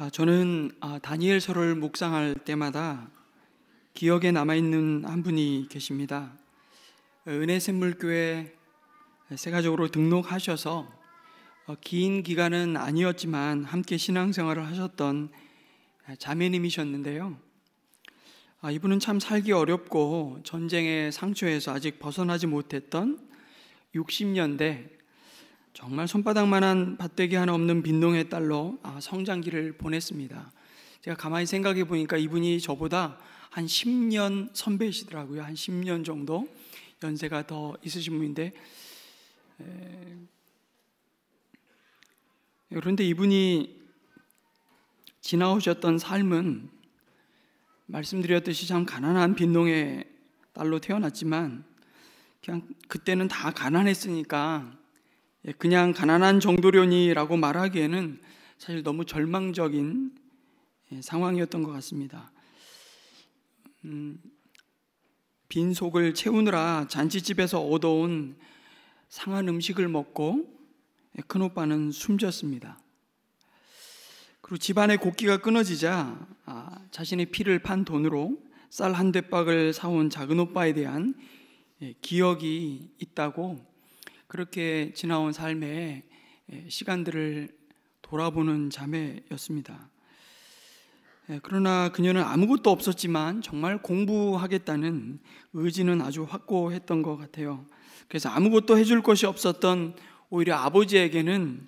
저는 다니엘서를 묵상할 때마다 기억에 남아있는 한 분이 계십니다. 은혜샘물교회 세가족으로 등록하셔서 긴 기간은 아니었지만 함께 신앙생활을 하셨던 자매님이셨는데요. 이분은 참 살기 어렵고 전쟁의 상처에서 아직 벗어나지 못했던 60년대 정말 손바닥만한 밭대기 하나 없는 빈농의 딸로 성장기를 보냈습니다. 제가 가만히 생각해 보니까 이분이 저보다 한 10년 선배이시더라고요. 한 10년 정도 연세가 더 있으신 분인데, 그런데 이분이 지나오셨던 삶은 말씀드렸듯이 참 가난한 빈농의 딸로 태어났지만 그냥 그때는 다 가난했으니까 그냥 가난한 정도려니라고 말하기에는 사실 너무 절망적인 상황이었던 것 같습니다. 빈속을 채우느라 잔치집에서 얻어온 상한 음식을 먹고 큰오빠는 숨졌습니다. 그리고 집안의 곡기가 끊어지자 자신의 피를 판 돈으로 쌀 한 대박을 사온 작은오빠에 대한 기억이 있다고, 그렇게 지나온 삶의 시간들을 돌아보는 자매였습니다. 그러나 그녀는 아무것도 없었지만 정말 공부하겠다는 의지는 아주 확고했던 것 같아요. 그래서 아무것도 해줄 것이 없었던 오히려 아버지에게는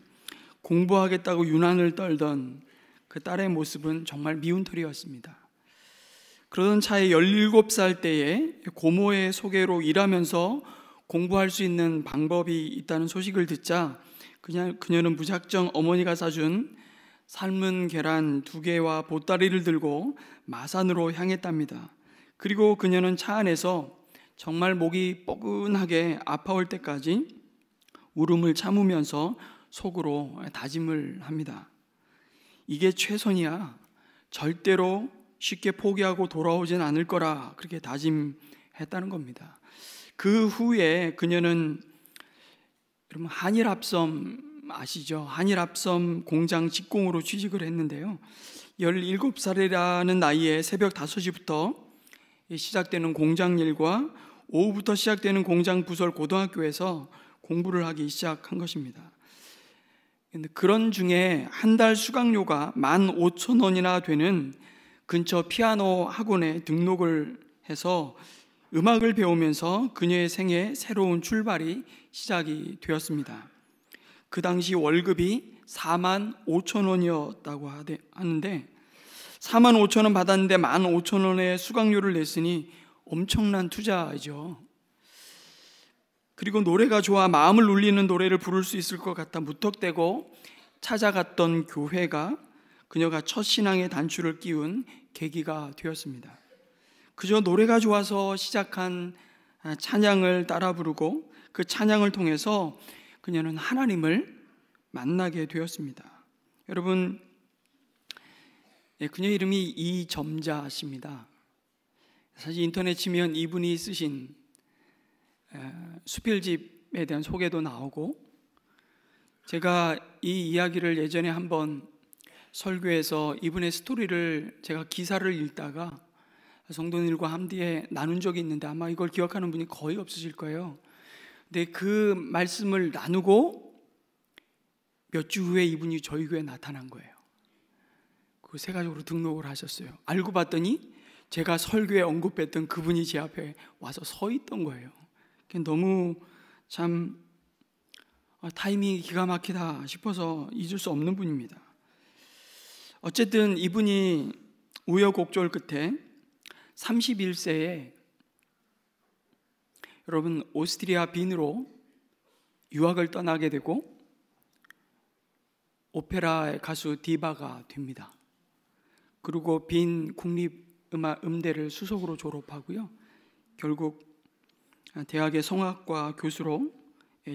공부하겠다고 유난을 떨던 그 딸의 모습은 정말 미운털이었습니다. 그러던 차에 17살 때에 고모의 소개로 일하면서 공부할 수 있는 방법이 있다는 소식을 듣자 그녀는 무작정 어머니가 사준 삶은 계란 2개와 보따리를 들고 마산으로 향했답니다. 그리고 그녀는 차 안에서 정말 목이 뻐근하게 아파올 때까지 울음을 참으면서 속으로 다짐을 합니다. 이게 최선이야. 절대로 쉽게 포기하고 돌아오진 않을 거라, 그렇게 다짐했다는 겁니다. 그 후에 그녀는, 여러분 한일합섬 아시죠? 한일합섬 공장 직공으로 취직을 했는데요, 17살이라는 나이에 새벽 5시부터 시작되는 공장 일과 오후부터 시작되는 공장 부설 고등학교에서 공부를 하기 시작한 것입니다. 그런 중에 한 달 수강료가 15,000원이나 되는 근처 피아노 학원에 등록을 해서 음악을 배우면서 그녀의 생애 새로운 출발이 시작이 되었습니다. 그 당시 월급이 45,000원이었다고 하는데 45,000원 받았는데 15,000원의 수강료를 냈으니 엄청난 투자이죠. 그리고 노래가 좋아 마음을 울리는 노래를 부를 수 있을 것 같아 무턱대고 찾아갔던 교회가 그녀가 첫 신앙의 단추를 끼운 계기가 되었습니다. 그저 노래가 좋아서 시작한 찬양을 따라 부르고 그 찬양을 통해서 그녀는 하나님을 만나게 되었습니다. 여러분, 그녀 이름이 이점자십니다. 사실 인터넷 치면 이분이 쓰신 수필집에 대한 소개도 나오고, 제가 이 이야기를 예전에 한번 설교에서 이분의 스토리를 제가 기사를 읽다가 성도님들과 함께 나눈 적이 있는데 아마 이걸 기억하는 분이 거의 없으실 거예요. 근데 그 말씀을 나누고 몇 주 후에 이분이 저희 교회에 나타난 거예요. 그 세가족으로 등록을 하셨어요. 알고 봤더니 제가 설교에 언급했던 그분이 제 앞에 와서 서 있던 거예요. 너무 참 타이밍이 기가 막히다 싶어서 잊을 수 없는 분입니다. 어쨌든 이분이 우여곡절 끝에 31세에 여러분 오스트리아 빈으로 유학을 떠나게 되고 오페라 가수 디바가 됩니다. 그리고 빈 국립음대를 수석으로 졸업하고요, 결국 대학의 성악과 교수로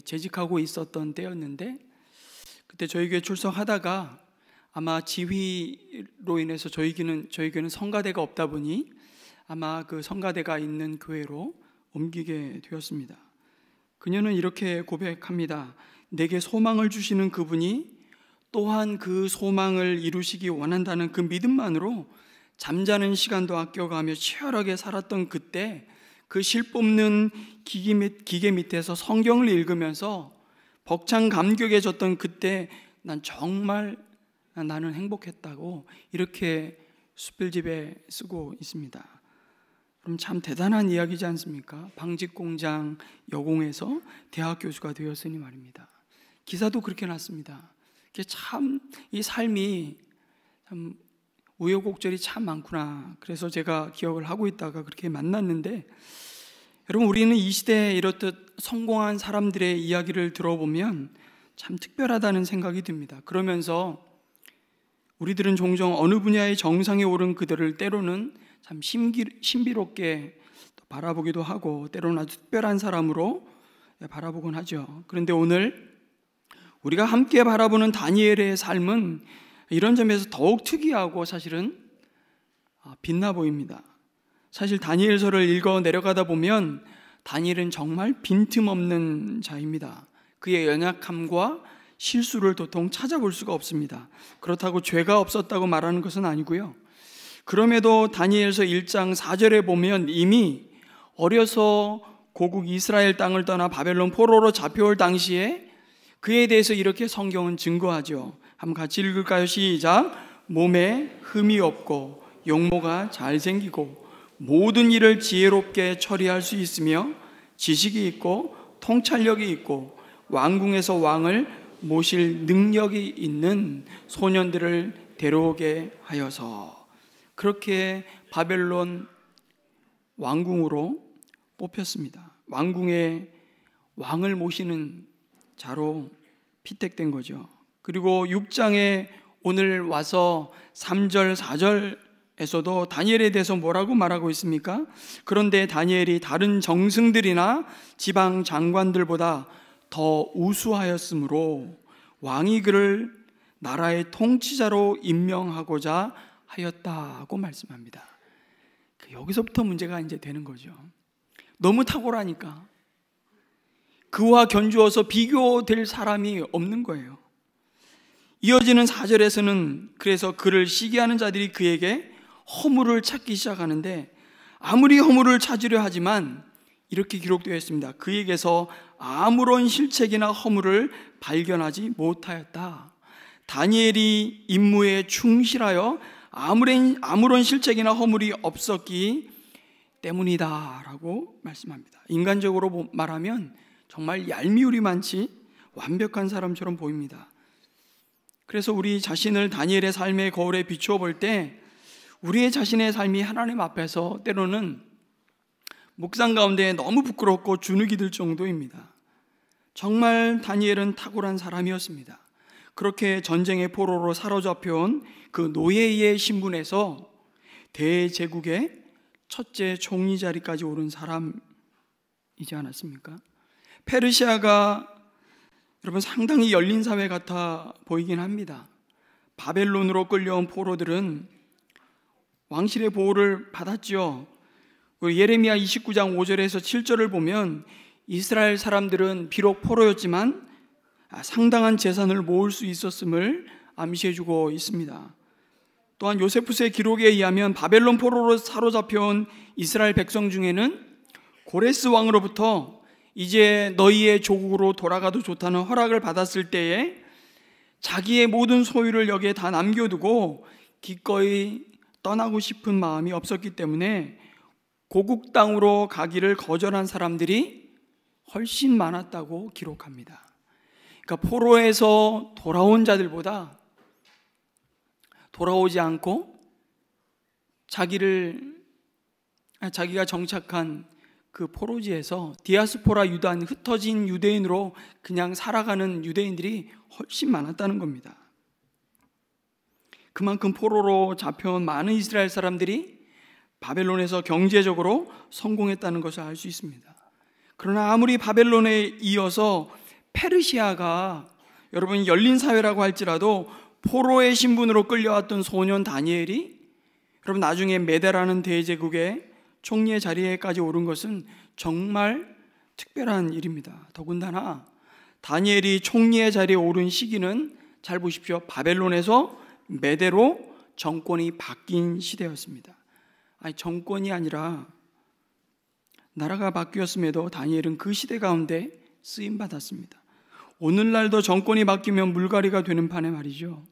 재직하고 있었던 때였는데, 그때 저희 교회 출석하다가 아마 지휘로 인해서 저희 교회는 성가대가 없다 보니 아마 그 성가대가 있는 교회로 옮기게 되었습니다. 그녀는 이렇게 고백합니다. 내게 소망을 주시는 그분이 또한 그 소망을 이루시기 원한다는 그 믿음만으로 잠자는 시간도 아껴가며 치열하게 살았던 그때, 그 실없는 기계 밑에서 성경을 읽으면서 벅찬 감격에 졌던 그때 나는 행복했다고 이렇게 수필집에 쓰고 있습니다. 그럼 참 대단한 이야기지 않습니까? 방직공장 여공에서 대학 교수가 되었으니 말입니다. 기사도 그렇게 났습니다. 참 이 삶이 참 우여곡절이 참 많구나. 그래서 제가 기억을 하고 있다가 그렇게 만났는데, 여러분, 우리는 이 시대에 이렇듯 성공한 사람들의 이야기를 들어보면 참 특별하다는 생각이 듭니다. 그러면서 우리들은 종종 어느 분야의 정상에 오른 그들을 때로는 참 신비롭게 바라보기도 하고, 때로는 아주 특별한 사람으로 바라보곤 하죠. 그런데 오늘 우리가 함께 바라보는 다니엘의 삶은 이런 점에서 더욱 특이하고 사실은 빛나 보입니다. 사실 다니엘서를 읽어 내려가다 보면 다니엘은 정말 빈틈없는 자입니다. 그의 연약함과 실수를 도통 찾아볼 수가 없습니다. 그렇다고 죄가 없었다고 말하는 것은 아니고요. 그럼에도 다니엘서 1장 4절에 보면 이미 어려서 고국 이스라엘 땅을 떠나 바벨론 포로로 잡혀올 당시에 그에 대해서 이렇게 성경은 증거하죠. 한번 같이 읽을까요? 시작. 몸에 흠이 없고 용모가 잘생기고 모든 일을 지혜롭게 처리할 수 있으며 지식이 있고 통찰력이 있고 왕궁에서 왕을 모실 능력이 있는 소년들을 데려오게 하여서, 그렇게 바벨론 왕궁으로 뽑혔습니다. 왕궁에 왕을 모시는 자로 피택된 거죠. 그리고 6장에 오늘 와서 3절 4절에서도 다니엘에 대해서 뭐라고 말하고 있습니까? 그런데 다니엘이 다른 정승들이나 지방 장관들보다 더 우수하였으므로 왕이 그를 나라의 통치자로 임명하고자 하였다고 말씀합니다. 여기서부터 문제가 이제 되는 거죠. 너무 탁월하니까 그와 견주어서 비교될 사람이 없는 거예요. 이어지는 4절에서는 그래서 그를 시기하는 자들이 그에게 허물을 찾기 시작하는데, 아무리 허물을 찾으려 하지만 이렇게 기록되어 있습니다. 그에게서 아무런 실책이나 허물을 발견하지 못하였다. 다니엘이 임무에 충실하여 아무런 실책이나 허물이 없었기 때문이다 라고 말씀합니다. 인간적으로 말하면 정말 얄미울이 많지 완벽한 사람처럼 보입니다. 그래서 우리 자신을 다니엘의 삶의 거울에 비추어 볼 때 우리의 자신의 삶이 하나님 앞에서 때로는 묵상 가운데 너무 부끄럽고 주눅이 들 정도입니다. 정말 다니엘은 탁월한 사람이었습니다. 그렇게 전쟁의 포로로 사로잡혀온 그 노예의 신분에서 대제국의 첫째 총리 자리까지 오른 사람이지 않았습니까? 페르시아가 여러분 상당히 열린 사회 같아 보이긴 합니다. 바벨론으로 끌려온 포로들은 왕실의 보호를 받았죠. 예레미야 29장 5절에서 7절을 보면 이스라엘 사람들은 비록 포로였지만 상당한 재산을 모을 수 있었음을 암시해주고 있습니다. 또한 요세푸스의 기록에 의하면 바벨론 포로로 사로잡혀온 이스라엘 백성 중에는 고레스 왕으로부터 이제 너희의 조국으로 돌아가도 좋다는 허락을 받았을 때에 자기의 모든 소유를 여기에 다 남겨두고 기꺼이 떠나고 싶은 마음이 없었기 때문에 고국 땅으로 가기를 거절한 사람들이 훨씬 많았다고 기록합니다. 그러니까 포로에서 돌아온 자들보다 돌아오지 않고 자기가 정착한 그 포로지에서 디아스포라 유다인, 흩어진 유대인으로 그냥 살아가는 유대인들이 훨씬 많았다는 겁니다. 그만큼 포로로 잡혀온 많은 이스라엘 사람들이 바벨론에서 경제적으로 성공했다는 것을 알 수 있습니다. 그러나 아무리 바벨론에 이어서 페르시아가 여러분 열린 사회라고 할지라도 포로의 신분으로 끌려왔던 소년 다니엘이 여러분 나중에 메데라는 대제국의 총리의 자리에까지 오른 것은 정말 특별한 일입니다. 더군다나 다니엘이 총리의 자리에 오른 시기는 잘 보십시오. 바벨론에서 메대로 정권이 바뀐 시대였습니다. 아니, 정권이 아니라 나라가 바뀌었음에도 다니엘은 그 시대 가운데 쓰임받았습니다. 오늘날도 정권이 바뀌면 물갈이가 되는 판에 말이죠.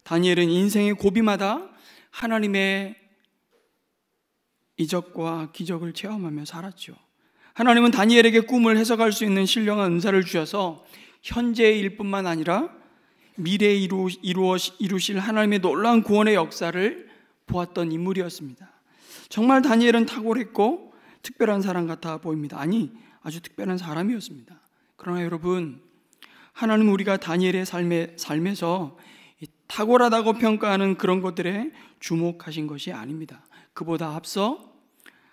다니엘은 인생의 고비마다 하나님의 이적과 기적을 체험하며 살았죠. 하나님은 다니엘에게 꿈을 해석할 수 있는 신령한 은사를 주셔서 현재의 일뿐만 아니라 미래에 이루실 하나님의 놀라운 구원의 역사를 보았던 인물이었습니다. 정말 다니엘은 탁월했고 특별한 사람 같아 보입니다. 아니, 아주 특별한 사람이었습니다. 그러나 여러분, 하나님은 우리가 다니엘의 삶에서 탁월하다고 평가하는 그런 것들에 주목하신 것이 아닙니다. 그보다 앞서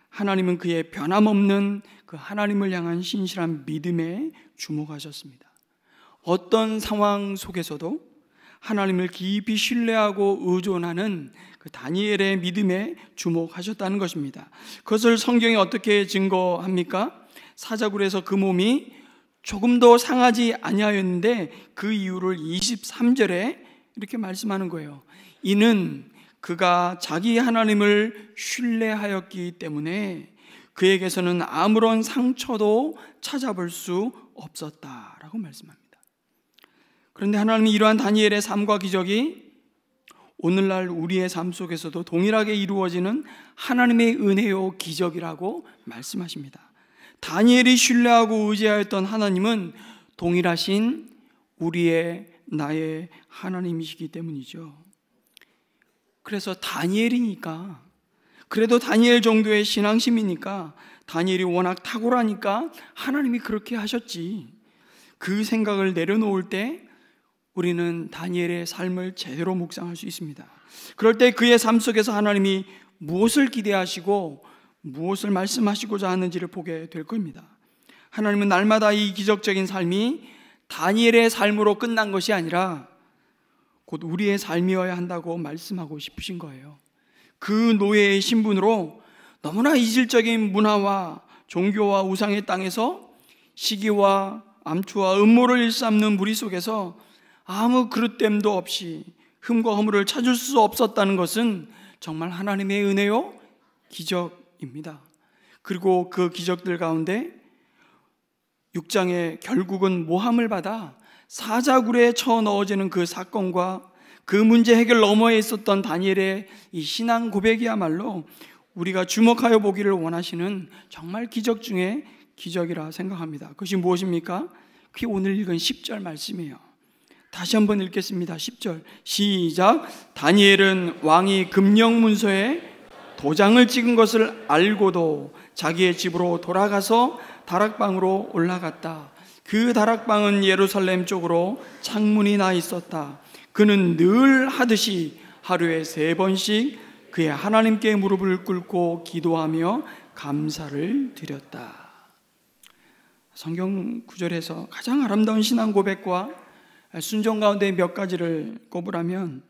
하나님은 그의 변함없는 그 하나님을 향한 신실한 믿음에 주목하셨습니다. 어떤 상황 속에서도 하나님을 깊이 신뢰하고 의존하는 그 다니엘의 믿음에 주목하셨다는 것입니다. 그것을 성경이 어떻게 증거합니까? 사자굴에서 그 몸이 조금도 상하지 아니하였는데 그 이유를 23절에 이렇게 말씀하는 거예요. 이는 그가 자기 하나님을 신뢰하였기 때문에 그에게서는 아무런 상처도 찾아볼 수 없었다라고 말씀합니다. 그런데 하나님이 이러한 다니엘의 삶과 기적이 오늘날 우리의 삶 속에서도 동일하게 이루어지는 하나님의 은혜요 기적이라고 말씀하십니다. 다니엘이 신뢰하고 의지하였던 하나님은 동일하신 나의 하나님이시기 때문이죠. 그래서 다니엘이니까, 그래도 다니엘 정도의 신앙심이니까, 다니엘이 워낙 탁월하니까 하나님이 그렇게 하셨지, 그 생각을 내려놓을 때 우리는 다니엘의 삶을 제대로 묵상할 수 있습니다. 그럴 때 그의 삶 속에서 하나님이 무엇을 기대하시고 무엇을 말씀하시고자 하는지를 보게 될 겁니다. 하나님은 날마다 이 기적적인 삶이 다니엘의 삶으로 끝난 것이 아니라 곧 우리의 삶이어야 한다고 말씀하고 싶으신 거예요. 그 노예의 신분으로 너무나 이질적인 문화와 종교와 우상의 땅에서 시기와 암투와 음모를 일삼는 무리 속에서 아무 그릇됨도 없이 흠과 허물을 찾을 수 없었다는 것은 정말 하나님의 은혜요 기적입니다. 그리고 그 기적들 가운데 6장에 결국은 모함을 받아 사자굴에 쳐 넣어지는 그 사건과 그 문제 해결 너머에 있었던 다니엘의 이 신앙 고백이야말로 우리가 주목하여 보기를 원하시는 정말 기적 중에 기적이라 생각합니다. 그것이 무엇입니까? 그게 오늘 읽은 10절 말씀이에요. 다시 한번 읽겠습니다. 10절 시작. 다니엘은 왕이 금령문서에 도장을 찍은 것을 알고도 자기의 집으로 돌아가서 다락방으로 올라갔다. 그 다락방은 예루살렘 쪽으로 창문이 나 있었다. 그는 늘 하듯이 하루에 3번씩 그의 하나님께 무릎을 꿇고 기도하며 감사를 드렸다. 성경 구절에서 가장 아름다운 신앙 고백과 순종 가운데 몇 가지를 꼽으라면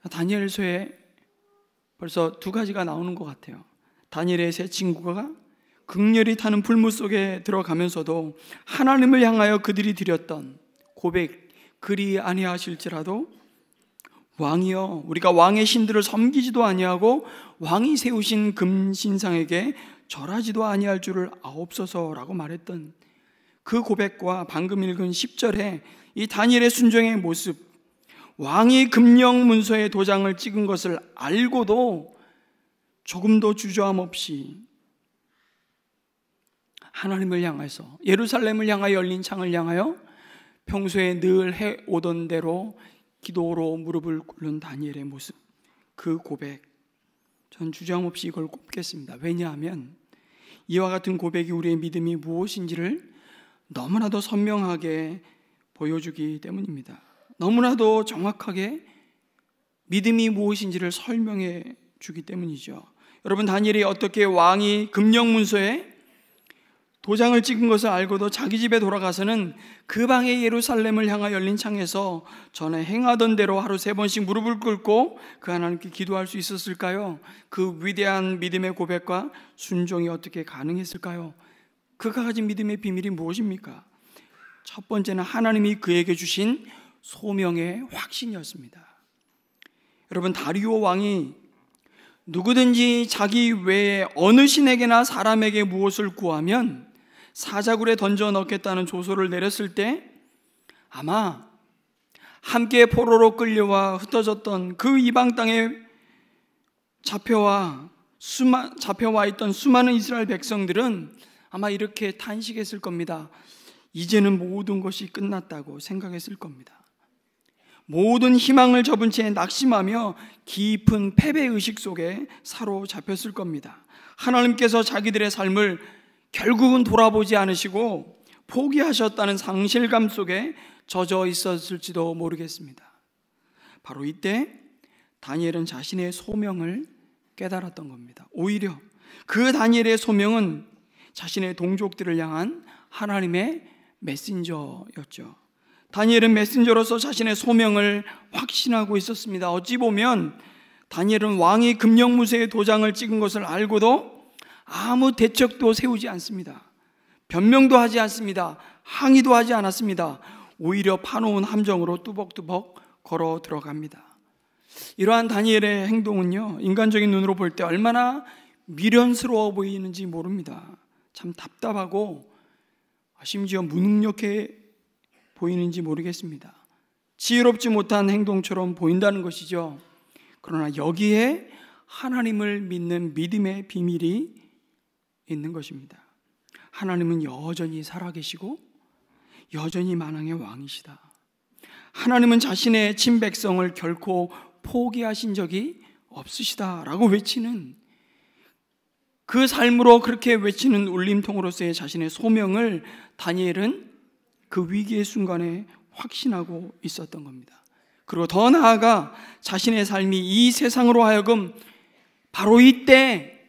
다니엘서에 벌써 2가지가 나오는 것 같아요. 다니엘의 세 친구가 극렬히 타는 불물 속에 들어가면서도 하나님을 향하여 그들이 드렸던 고백, 그리 아니하실지라도 왕이여, 우리가 왕의 신들을 섬기지도 아니하고 왕이 세우신 금신상에게 절하지도 아니할 줄을 아옵소서라고 말했던 그 고백과 방금 읽은 10절에 이 다니엘의 순종의 모습, 왕이 금령 문서에 도장을 찍은 것을 알고도 조금도 주저함 없이 하나님을 향해서, 예루살렘을 향하여 열린 창을 향하여 평소에 늘 해오던 대로 기도로 무릎을 꿇는 다니엘의 모습, 그 고백, 전 주저함 없이 이걸 꼽겠습니다. 왜냐하면 이와 같은 고백이 우리의 믿음이 무엇인지를 너무나도 선명하게 보여주기 때문입니다. 너무나도 정확하게 믿음이 무엇인지를 설명해 주기 때문이죠. 여러분, 다니엘이 어떻게 왕이 금령문서에 도장을 찍은 것을 알고도 자기 집에 돌아가서는 그 방의 예루살렘을 향하 열린 창에서 전에 행하던 대로 하루 3번씩 무릎을 꿇고 그 하나님께 기도할 수 있었을까요? 그 위대한 믿음의 고백과 순종이 어떻게 가능했을까요? 그가 가진 믿음의 비밀이 무엇입니까? 첫 번째는 하나님이 그에게 주신 소명의 확신이었습니다. 여러분, 다리오 왕이 누구든지 자기 외에 어느 신에게나 사람에게 무엇을 구하면 사자굴에 던져 넣겠다는 조소를 내렸을 때 아마 함께 포로로 끌려와 흩어졌던 그 이방 땅에 잡혀와 있던 수많은 이스라엘 백성들은 아마 이렇게 탄식했을 겁니다. 이제는 모든 것이 끝났다고 생각했을 겁니다. 모든 희망을 접은 채 낙심하며 깊은 패배의식 속에 사로잡혔을 겁니다. 하나님께서 자기들의 삶을 결국은 돌아보지 않으시고 포기하셨다는 상실감 속에 젖어 있었을지도 모르겠습니다. 바로 이때 다니엘은 자신의 소명을 깨달았던 겁니다. 오히려 그 다니엘의 소명은 자신의 동족들을 향한 하나님의 메신저였죠. 다니엘은 메신저로서 자신의 소명을 확신하고 있었습니다. 어찌 보면 다니엘은 왕이 금령무새의 도장을 찍은 것을 알고도 아무 대책도 세우지 않습니다. 변명도 하지 않습니다. 항의도 하지 않았습니다. 오히려 파놓은 함정으로 뚜벅뚜벅 걸어 들어갑니다. 이러한 다니엘의 행동은요, 인간적인 눈으로 볼 때 얼마나 미련스러워 보이는지 모릅니다. 참 답답하고 심지어 무능력해 보이는지 모르겠습니다. 지혜롭지 못한 행동처럼 보인다는 것이죠. 그러나 여기에 하나님을 믿는 믿음의 비밀이 있는 것입니다. 하나님은 여전히 살아계시고 여전히 만왕의 왕이시다. 하나님은 자신의 친백성을 결코 포기하신 적이 없으시다라고 외치는, 그 삶으로 그렇게 외치는 울림통으로서의 자신의 소명을 다니엘은 그 위기의 순간에 확신하고 있었던 겁니다. 그리고 더 나아가 자신의 삶이 이 세상으로 하여금 바로 이때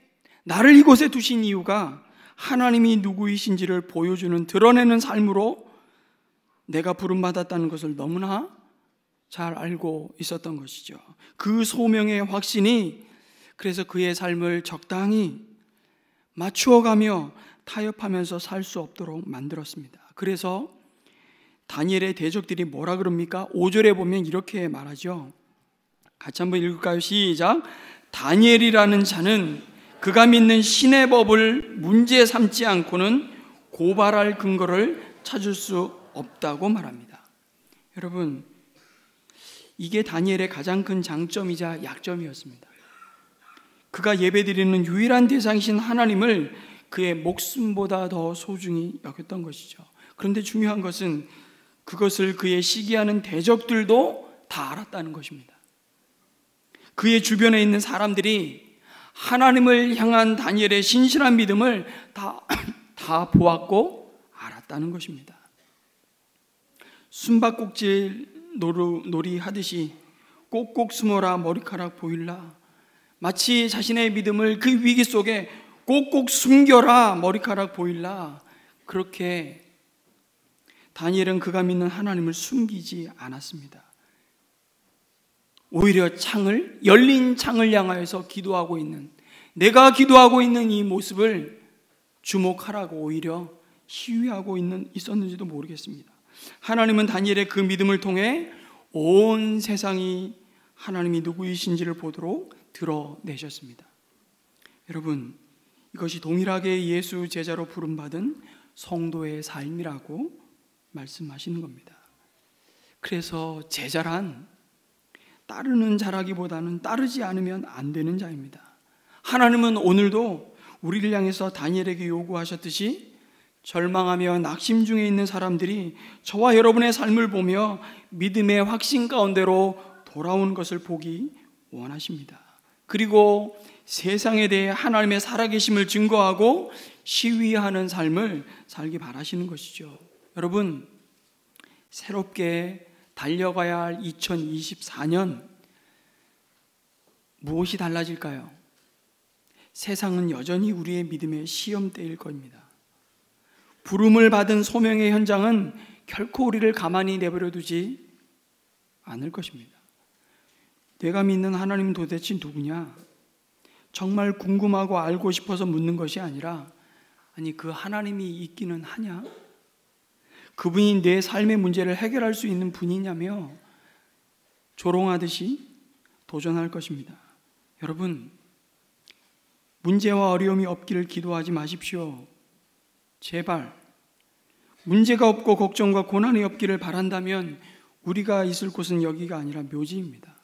나를 이곳에 두신 이유가 하나님이 누구이신지를 보여주는, 드러내는 삶으로 내가 부름받았다는 것을 너무나 잘 알고 있었던 것이죠. 그 소명의 확신이 그래서 그의 삶을 적당히 맞추어가며 타협하면서 살 수 없도록 만들었습니다. 그래서 다니엘의 대적들이 뭐라 그럽니까? 5절에 보면 이렇게 말하죠. 같이 한번 읽을까요? 시작. 다니엘이라는 자는 그가 믿는 신의 법을 문제 삼지 않고는 고발할 근거를 찾을 수 없다고 말합니다. 여러분, 이게 다니엘의 가장 큰 장점이자 약점이었습니다. 그가 예배드리는 유일한 대상이신 하나님을 그의 목숨보다 더 소중히 여겼던 것이죠. 그런데 중요한 것은 그것을 그의 시기하는 대적들도 다 알았다는 것입니다. 그의 주변에 있는 사람들이 하나님을 향한 다니엘의 신실한 믿음을 다 보았고 알았다는 것입니다. 숨바꼭질 놀이 하듯이 꼭꼭 숨어라 머리카락 보일라, 마치 자신의 믿음을 그 위기 속에 꼭꼭 숨겨라 머리카락 보일라, 그렇게 다니엘은 그가 믿는 하나님을 숨기지 않았습니다. 오히려 열린 창을 향하여서 기도하고 있는, 내가 기도하고 있는 이 모습을 주목하라고 오히려 시위하고 있었는지도 모르겠습니다. 하나님은 다니엘의 그 믿음을 통해 온 세상이 하나님이 누구이신지를 보도록 드러내셨습니다. 여러분, 이것이 동일하게 예수 제자로 부름받은 성도의 삶이라고 말씀하시는 겁니다. 그래서 제자란 따르는 자라기보다는 따르지 않으면 안 되는 자입니다. 하나님은 오늘도 우리를 향해서 다니엘에게 요구하셨듯이 절망하며 낙심 중에 있는 사람들이 저와 여러분의 삶을 보며 믿음의 확신 가운데로 돌아오는 것을 보기 원하십니다. 그리고 세상에 대해 하나님의 살아계심을 증거하고 시위하는 삶을 살기 바라시는 것이죠. 여러분, 새롭게 달려가야 할 2024년 무엇이 달라질까요? 세상은 여전히 우리의 믿음의 시험대일 겁니다. 부름을 받은 소명의 현장은 결코 우리를 가만히 내버려 두지 않을 것입니다. 내가 믿는 하나님은 도대체 누구냐? 정말 궁금하고 알고 싶어서 묻는 것이 아니라, 아니 그 하나님이 있기는 하냐? 그분이 내 삶의 문제를 해결할 수 있는 분이냐며 조롱하듯이 도전할 것입니다. 여러분, 문제와 어려움이 없기를 기도하지 마십시오. 제발. 문제가 없고 걱정과 고난이 없기를 바란다면 우리가 있을 곳은 여기가 아니라 묘지입니다.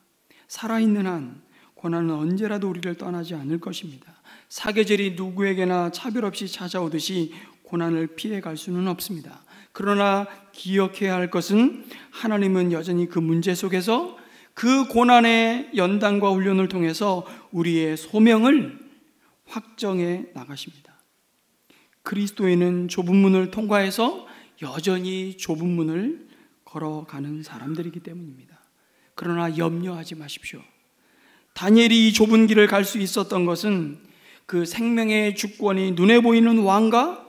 살아있는 한 고난은 언제라도 우리를 떠나지 않을 것입니다. 사계절이 누구에게나 차별 없이 찾아오듯이 고난을 피해갈 수는 없습니다. 그러나 기억해야 할 것은 하나님은 여전히 그 문제 속에서 그 고난의 연단과 훈련을 통해서 우리의 소명을 확정해 나가십니다. 그리스도인은 좁은 문을 통과해서 여전히 좁은 문을 걸어가는 사람들이기 때문입니다. 그러나 염려하지 마십시오. 다니엘이 이 좁은 길을 갈 수 있었던 것은 그 생명의 주권이 눈에 보이는 왕과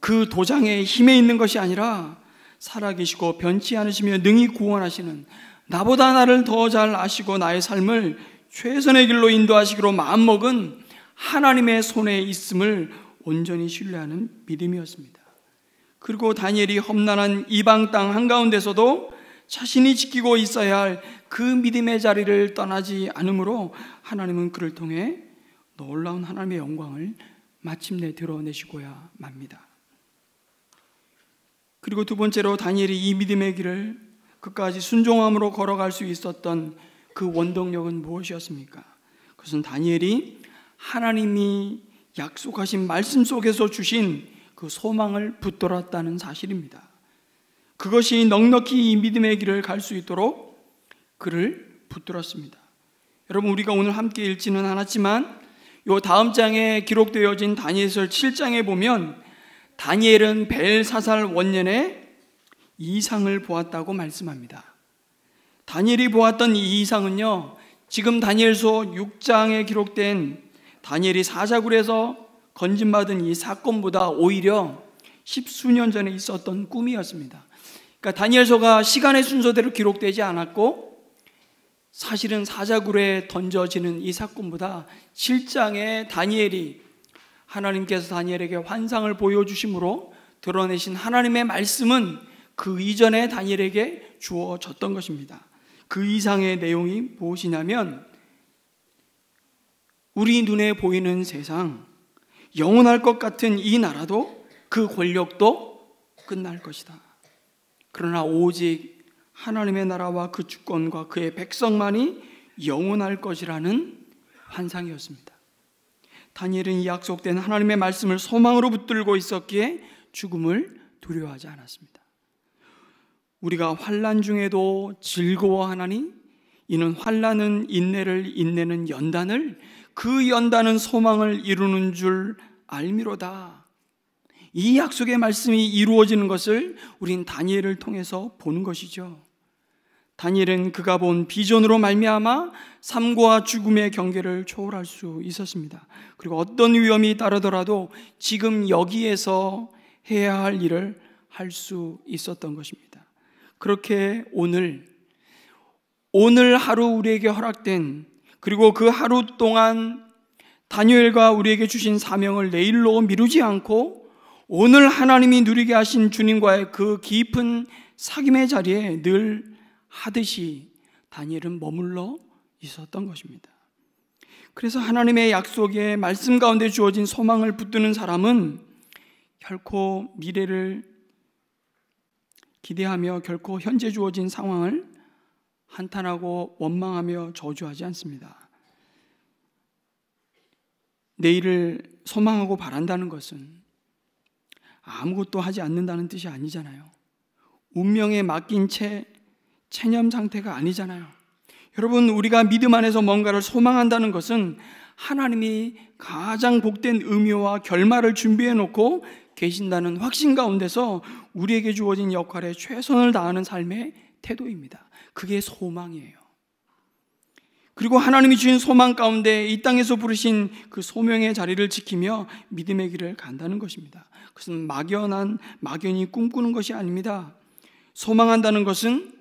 그 도장의 힘에 있는 것이 아니라 살아계시고 변치 않으시며 능히 구원하시는, 나보다 나를 더 잘 아시고 나의 삶을 최선의 길로 인도하시기로 마음먹은 하나님의 손에 있음을 온전히 신뢰하는 믿음이었습니다. 그리고 다니엘이 험난한 이방 땅 한가운데서도 자신이 지키고 있어야 할 그 믿음의 자리를 떠나지 않으므로 하나님은 그를 통해 놀라운 하나님의 영광을 마침내 드러내시고야 맙니다. 그리고 두 번째로 다니엘이 이 믿음의 길을 끝까지 순종함으로 걸어갈 수 있었던 그 원동력은 무엇이었습니까? 그것은 다니엘이 하나님이 약속하신 말씀 속에서 주신 그 소망을 붙들었다는 사실입니다. 그것이 넉넉히 이 믿음의 길을 갈 수 있도록 그를 붙들었습니다. 여러분, 우리가 오늘 함께 읽지는 않았지만 이 다음 장에 기록되어진 다니엘서 7장에 보면 다니엘은 벨사살 원년에 이상을 보았다고 말씀합니다. 다니엘이 보았던 이 이상은요, 지금 다니엘서 6장에 기록된 다니엘이 사자굴에서 건진받은 이 사건보다 오히려 십수년 전에 있었던 꿈이었습니다. 그러니까 다니엘서가 시간의 순서대로 기록되지 않았고 사실은 사자굴에 던져지는 이 사건보다 7장에 다니엘이 하나님께서 다니엘에게 환상을 보여주심으로 드러내신 하나님의 말씀은 그 이전에 다니엘에게 주어졌던 것입니다. 그 이상의 내용이 무엇이냐면, 우리 눈에 보이는 세상, 영원할 것 같은 이 나라도 그 권력도 끝날 것이다. 그러나 오직 하나님의 나라와 그 주권과 그의 백성만이 영원할 것이라는 환상이었습니다. 다니엘은 이 약속된 하나님의 말씀을 소망으로 붙들고 있었기에 죽음을 두려워하지 않았습니다. 우리가 환난 중에도 즐거워하나니 이는 환난은 인내를, 인내는 연단을, 그 연단은 소망을 이루는 줄 알미로다. 이 약속의 말씀이 이루어지는 것을 우린 다니엘을 통해서 보는 것이죠. 다니엘은 그가 본 비전으로 말미암아 삶과 죽음의 경계를 초월할 수 있었습니다. 그리고 어떤 위험이 따르더라도 지금 여기에서 해야 할 일을 할 수 있었던 것입니다. 그렇게 오늘 하루 우리에게 허락된, 그리고 그 하루 동안 다니엘과 우리에게 주신 사명을 내일로 미루지 않고 오늘 하나님이 누리게 하신 주님과의 그 깊은 사귐의 자리에 늘 하듯이 다니엘은 머물러 있었던 것입니다. 그래서 하나님의 약속의 말씀 가운데 주어진 소망을 붙드는 사람은 결코 미래를 기대하며 결코 현재 주어진 상황을 한탄하고 원망하며 저주하지 않습니다. 내일을 소망하고 바란다는 것은 아무것도 하지 않는다는 뜻이 아니잖아요. 운명에 맡긴 채 체념 상태가 아니잖아요. 여러분, 우리가 믿음 안에서 뭔가를 소망한다는 것은 하나님이 가장 복된 의미와 결말을 준비해 놓고 계신다는 확신 가운데서 우리에게 주어진 역할에 최선을 다하는 삶의 태도입니다. 그게 소망이에요. 그리고 하나님이 주신 소망 가운데 이 땅에서 부르신 그 소명의 자리를 지키며 믿음의 길을 간다는 것입니다. 그것은 막연히 꿈꾸는 것이 아닙니다. 소망한다는 것은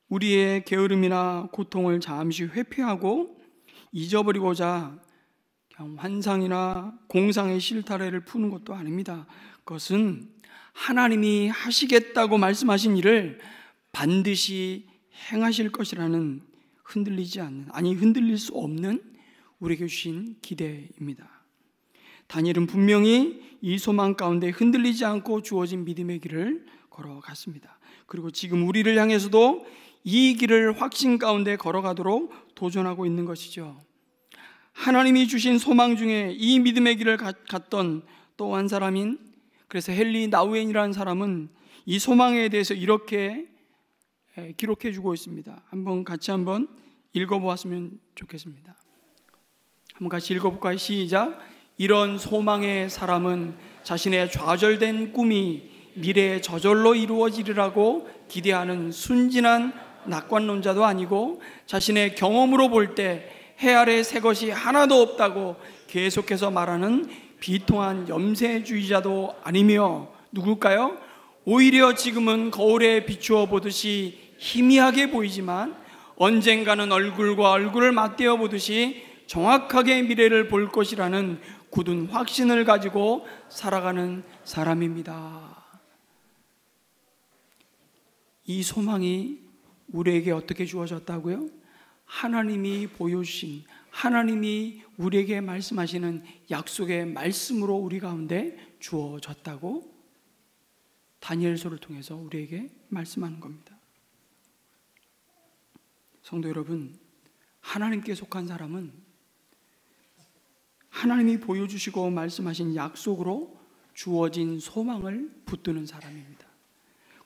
우리의 게으름이나 고통을 잠시 회피하고 잊어버리고자 그냥 환상이나 공상의 실타래를 푸는 것도 아닙니다. 그것은 하나님이 하시겠다고 말씀하신 일을 반드시 행하실 것이라는 흔들릴 수 없는 우리에게 주신 기대입니다. 다니엘은 분명히 이 소망 가운데 흔들리지 않고 주어진 믿음의 길을 걸어갔습니다. 그리고 지금 우리를 향해서도 이 길을 확신 가운데 걸어가도록 도전하고 있는 것이죠. 하나님이 주신 소망 중에 이 믿음의 길을 갔던 또 한 사람인, 그래서 헨리 나우엔이라는 사람은 이 소망에 대해서 이렇게 기록해 주고 있습니다. 같이 읽어보았으면 좋겠습니다. 한번 같이 읽어볼까요? 시작. 이런 소망의 사람은 자신의 좌절된 꿈이 미래에 저절로 이루어지리라고 기대하는 순진한 낙관론자도 아니고, 자신의 경험으로 볼 때 해 아래 새 것이 하나도 없다고 계속해서 말하는 비통한 염세주의자도 아니며, 누굴까요? 오히려 지금은 거울에 비추어 보듯이 희미하게 보이지만 언젠가는 얼굴과 얼굴을 맞대어 보듯이 정확하게 미래를 볼 것이라는 굳은 확신을 가지고 살아가는 사람입니다. 이 소망이 우리에게 어떻게 주어졌다고요? 하나님이 보여주신, 하나님이 우리에게 말씀하시는 약속의 말씀으로 우리 가운데 주어졌다고 다니엘서를 통해서 우리에게 말씀하는 겁니다. 성도 여러분, 하나님께 속한 사람은 하나님이 보여주시고 말씀하신 약속으로 주어진 소망을 붙드는 사람입니다.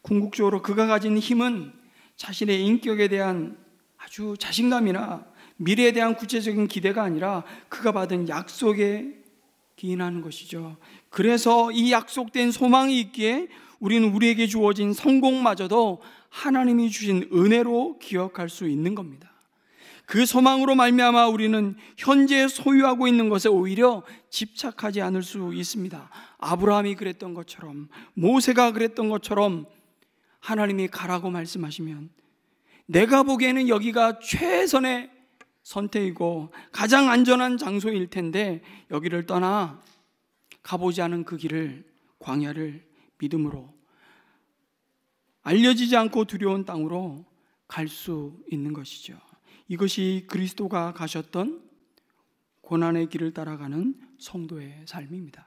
궁극적으로 그가 가진 힘은 자신의 인격에 대한 아주 자신감이나 미래에 대한 구체적인 기대가 아니라 그가 받은 약속에 기인하는 것이죠. 그래서 이 약속된 소망이 있기에 우리는 우리에게 주어진 성공마저도 하나님이 주신 은혜로 기억할 수 있는 겁니다. 그 소망으로 말미암아 우리는 현재 소유하고 있는 것에 오히려 집착하지 않을 수 있습니다. 아브라함이 그랬던 것처럼, 모세가 그랬던 것처럼 하나님이 가라고 말씀하시면 내가 보기에는 여기가 최선의 선택이고 가장 안전한 장소일 텐데 여기를 떠나 가보지 않은 그 길을, 광야를 믿음으로 알려지지 않고 두려운 땅으로 갈 수 있는 것이죠. 이것이 그리스도가 가셨던 고난의 길을 따라가는 성도의 삶입니다.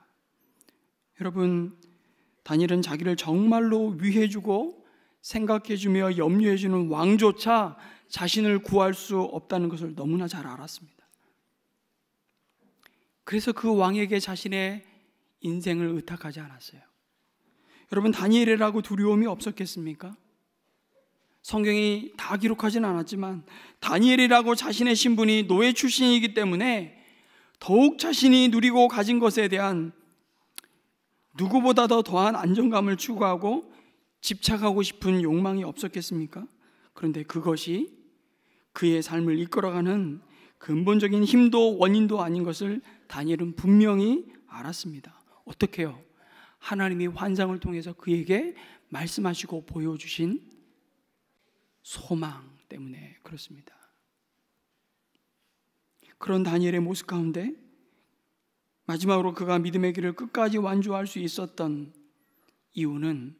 여러분, 다니엘은 자기를 정말로 위해주고 생각해주며 염려해주는 왕조차 자신을 구할 수 없다는 것을 너무나 잘 알았습니다. 그래서 그 왕에게 자신의 인생을 의탁하지 않았어요. 여러분, 다니엘이라고 두려움이 없었겠습니까? 성경이 다 기록하진 않았지만 다니엘이라고 자신의 신분이 노예 출신이기 때문에 더욱 자신이 누리고 가진 것에 대한 누구보다 더한 안정감을 추구하고 집착하고 싶은 욕망이 없었겠습니까? 그런데 그것이 그의 삶을 이끌어가는 근본적인 힘도 원인도 아닌 것을 다니엘은 분명히 알았습니다. 어떻게 해요? 하나님이 환상을 통해서 그에게 말씀하시고 보여주신 소망 때문에 그렇습니다. 그런 다니엘의 모습 가운데 마지막으로 그가 믿음의 길을 끝까지 완주할 수 있었던 이유는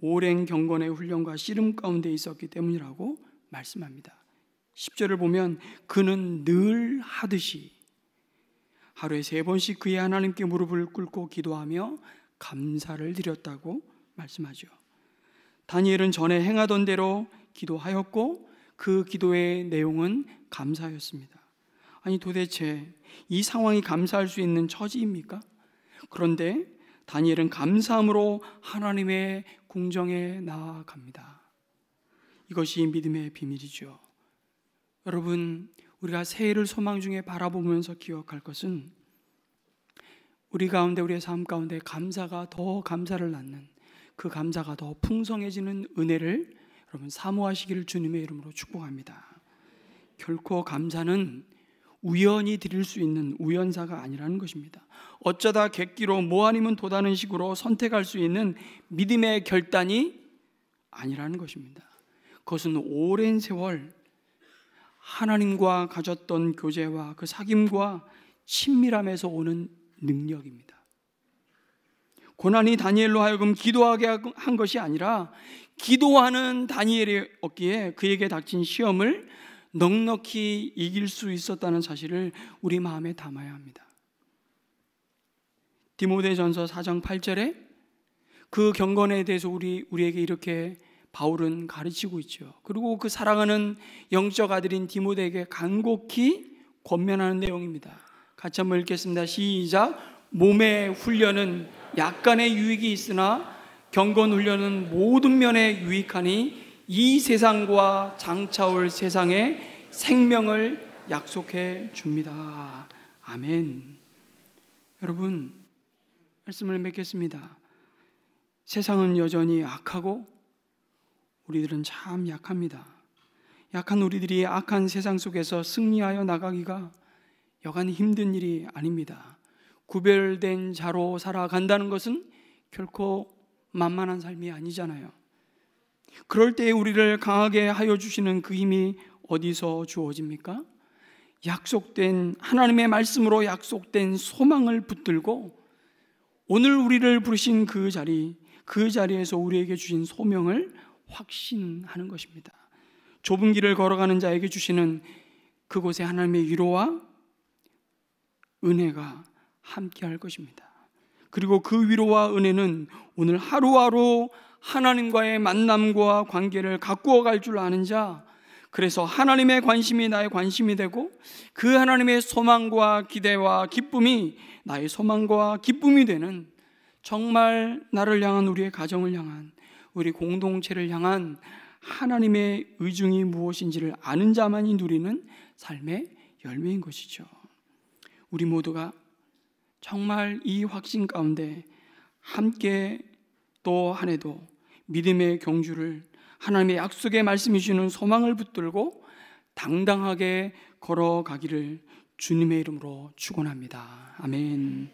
오랜 경건의 훈련과 씨름 가운데 있었기 때문이라고 말씀합니다. 10절을 보면 그는 늘 하듯이 하루에 3번씩 그의 하나님께 무릎을 꿇고 기도하며 감사를 드렸다고 말씀하죠. 다니엘은 전에 행하던 대로 기도하였고 그 기도의 내용은 감사였습니다. 아니, 도대체 이 상황이 감사할 수 있는 처지입니까? 그런데 다니엘은 감사함으로 하나님의 궁정에 나아갑니다. 이것이 믿음의 비밀이죠. 여러분, 우리가 새해를 소망 중에 바라보면서 기억할 것은 우리 가운데, 우리의 삶 가운데 감사가 더 감사를 낳는, 그 감사가 더 풍성해지는 은혜를 여러분 사모하시기를 주님의 이름으로 축복합니다. 결코 감사는 우연히 드릴 수 있는 우연사가 아니라는 것입니다. 어쩌다 객기로 뭐 아니면 도다는 식으로 선택할 수 있는 믿음의 결단이 아니라는 것입니다. 그것은 오랜 세월 하나님과 가졌던 교제와 그 사귐과 친밀함에서 오는 능력입니다. 고난이 다니엘로 하여금 기도하게 한 것이 아니라 기도하는 다니엘이었기에 그에게 닥친 시험을 넉넉히 이길 수 있었다는 사실을 우리 마음에 담아야 합니다. 디모데전서 4장 8절에 그 경건에 대해서 우리에게 이렇게 바울은 가르치고 있죠. 그리고 그 사랑하는 영적 아들인 디모데에게 간곡히 권면하는 내용입니다. 같이 한번 읽겠습니다. 시작. 몸의 훈련은 약간의 유익이 있으나 경건 훈련은 모든 면에 유익하니 이 세상과 장차올 세상에 생명을 약속해 줍니다. 아멘. 여러분, 말씀을 맺겠습니다. 세상은 여전히 악하고 우리들은 참 약합니다. 약한 우리들이 악한 세상 속에서 승리하여 나가기가 여간 힘든 일이 아닙니다. 구별된 자로 살아간다는 것은 결코 만만한 삶이 아니잖아요. 그럴 때 우리를 강하게 하여 주시는 그 힘이 어디서 주어집니까? 약속된 하나님의 말씀으로 약속된 소망을 붙들고 오늘 우리를 부르신 그 자리에서 우리에게 주신 소명을 확신하는 것입니다. 좁은 길을 걸어가는 자에게 주시는 그곳에 하나님의 위로와 은혜가 함께할 것입니다. 그리고 그 위로와 은혜는 오늘 하루하루 하나님과의 만남과 관계를 가꾸어 갈 줄 아는 자, 그래서 하나님의 관심이 나의 관심이 되고 그 하나님의 소망과 기대와 기쁨이 나의 소망과 기쁨이 되는, 정말 나를 향한, 우리의 가정을 향한, 우리 공동체를 향한 하나님의 의중이 무엇인지를 아는 자만이 누리는 삶의 열매인 것이죠. 우리 모두가 정말 이 확신 가운데 함께 또 한 해도 믿음의 경주를, 하나님의 약속의 말씀이 주는 소망을 붙들고 당당하게 걸어가기를 주님의 이름으로 축원합니다. 아멘.